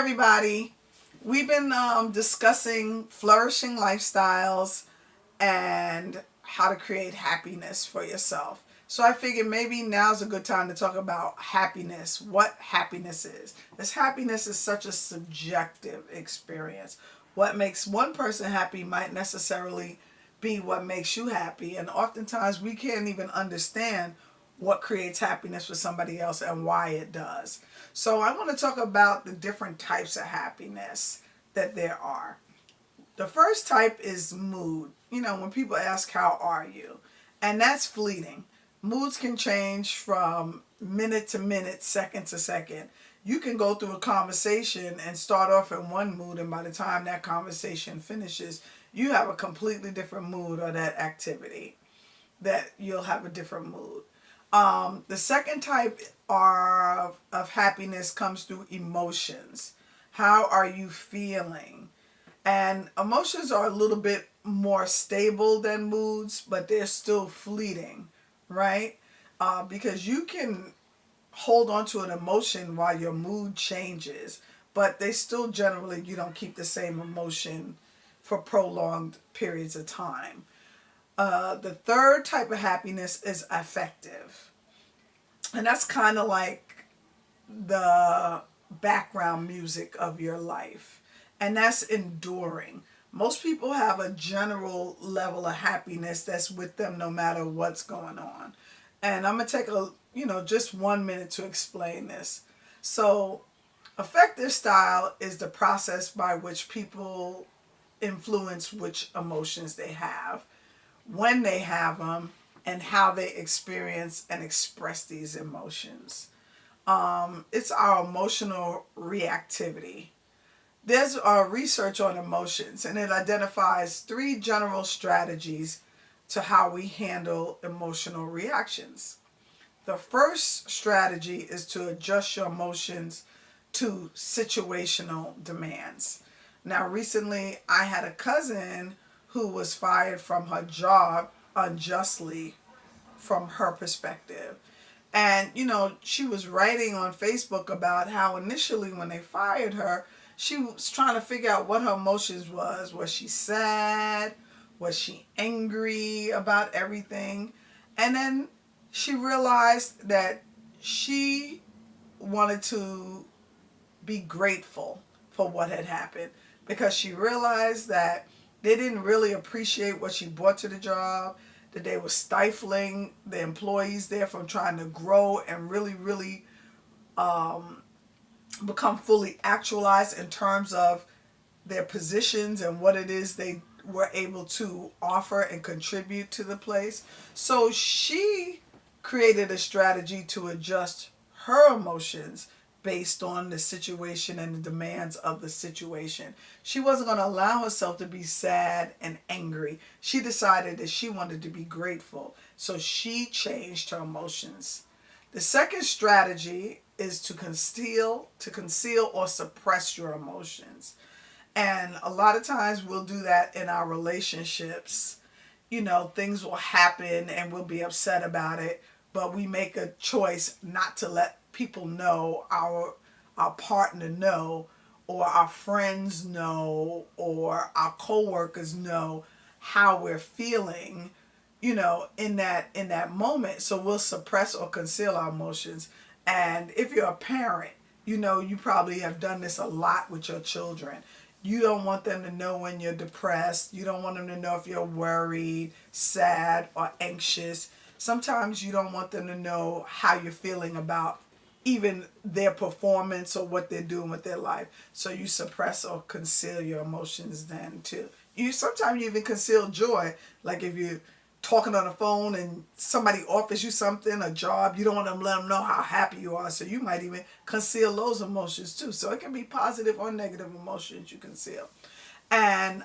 everybody. We've been discussing flourishing lifestyles and how to create happiness for yourself. So I figured maybe now's a good time to talk about happiness, what happiness is. This happiness is such a subjective experience. What makes one person happy might necessarily be what makes you happy. And oftentimes we can't even understand what creates happiness for somebody else and why it does. So I want to talk about the different types of happiness that there are. The first type is mood. You know, when people ask, how are you? And that's fleeting. Moods can change from minute to minute, second to second. You can go through a conversation and start off in one mood, and by the time that conversation finishes, you have a completely different mood, or that activity, that you'll have a different mood. The second type of happiness comes through emotions. How are you feeling? And emotions are a little bit more stable than moods, but they're still fleeting, right? Because you can hold on to an emotion while your mood changes, but they still generally, you don't keep the same emotion for prolonged periods of time. The third type of happiness is affective. And that's kind of like the background music of your life. And that's enduring. Most people have a general level of happiness that's with them no matter what's going on. And I'm going to take just 1 minute to explain this. So, affective style is the process by which people influence which emotions they have, when they have them, and how they experience and express these emotions. It's our emotional reactivity. There's research on emotions, and it identifies three general strategies to how we handle emotional reactions. The first strategy is to adjust your emotions to situational demands. Now, recently, I had a cousin who was fired from her job unjustly from her perspective. And, she was writing on Facebook about how initially when they fired her, she was trying to figure out what her emotions was. Was she sad? Was she angry about everything? And then she realized that she wanted to be grateful for what had happened, because she realized that they didn't really appreciate what she brought to the job, that they were stifling the employees there from trying to grow and really, really become fully actualized in terms of their positions and what it is they were able to offer and contribute to the place. So she created a strategy to adjust her emotions based on the situation and the demands of the situation. She wasn't going to allow herself to be sad and angry. She decided that she wanted to be grateful. So she changed her emotions. The second strategy is to conceal or suppress your emotions. And a lot of times we'll do that in our relationships. Things will happen and we'll be upset about it, but we make a choice not to let people know, our partner know, or our friends know, or our coworkers know how we're feeling, in that moment. So we'll suppress or conceal our emotions. And if you're a parent, you probably have done this a lot with your children. You don't want them to know when you're depressed. You don't want them to know if you're worried, sad, or anxious. Sometimes you don't want them to know how you're feeling about even their performance or what they're doing with their life. So you suppress or conceal your emotions then too. Sometimes you even conceal joy. Like if you're talking on the phone and somebody offers you something, a job, you don't want to let them know how happy you are. So you might even conceal those emotions too. So it can be positive or negative emotions you conceal. And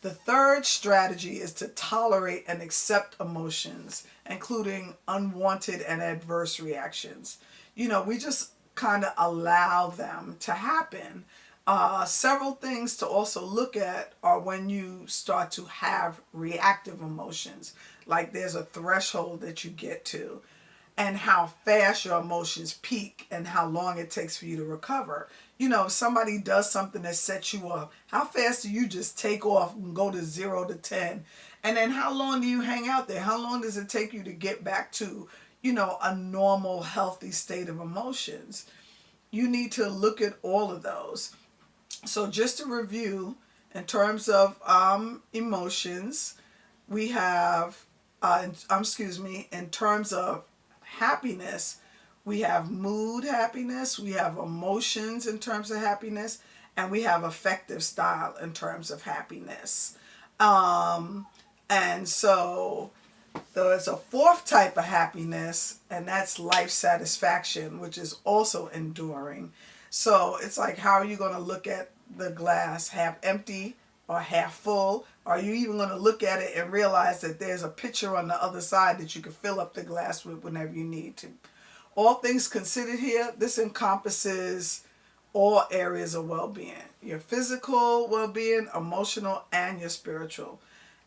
the third strategy is to tolerate and accept emotions, including unwanted and adverse reactions. We just kind of allow them to happen. Several things to also look at are when you start to have reactive emotions. Like there's a threshold that you get to. and how fast your emotions peak and how long it takes for you to recover. You know, if somebody does something that sets you up, how fast do you just take off and go to 0 to 10? And then how long do you hang out there? How long does it take you to get back to, you know, a normal, healthy state of emotions? You need to look at all of those. So just to review, in terms of emotions, we have, in terms of happiness, we have mood happiness, we have emotions in terms of happiness, and we have affective style in terms of happiness. Um, and so there's a fourth type of happiness, and that's life satisfaction, which is also enduring. So it's like, how are you going to look at the glass, half empty or half full? Are you even going to look at it and realize that there's a pitcher on the other side that you can fill up the glass with whenever you need to? All things considered here, this encompasses all areas of well-being: your physical well-being, emotional, and your spiritual.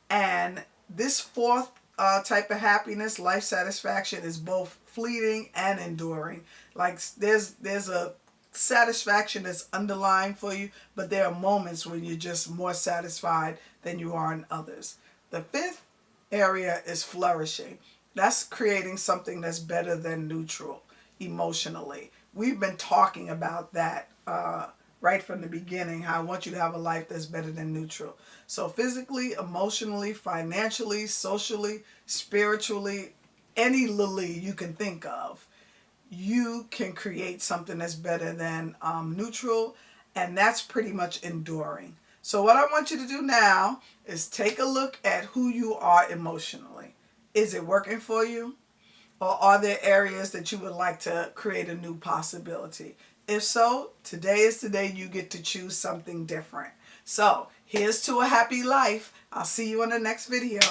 And this fourth type of happiness, life satisfaction, is both fleeting and enduring. Like there's a satisfaction that's underlying for you, but there are moments when you're just more satisfied than you are in others. The fifth area is flourishing. That's creating something that's better than neutral emotionally. We've been talking about that right from the beginning, how I want you to have a life that's better than neutral. So physically, emotionally, financially, socially, spiritually, any lily you can think of, you can create something that's better than neutral, and that's pretty much enduring. So what I want you to do now is take a look at who you are emotionally. Is it working for you? Or are there areas that you would like to create a new possibility? If so, today is the day you get to choose something different. So here's to a happy life. I'll see you in the next video.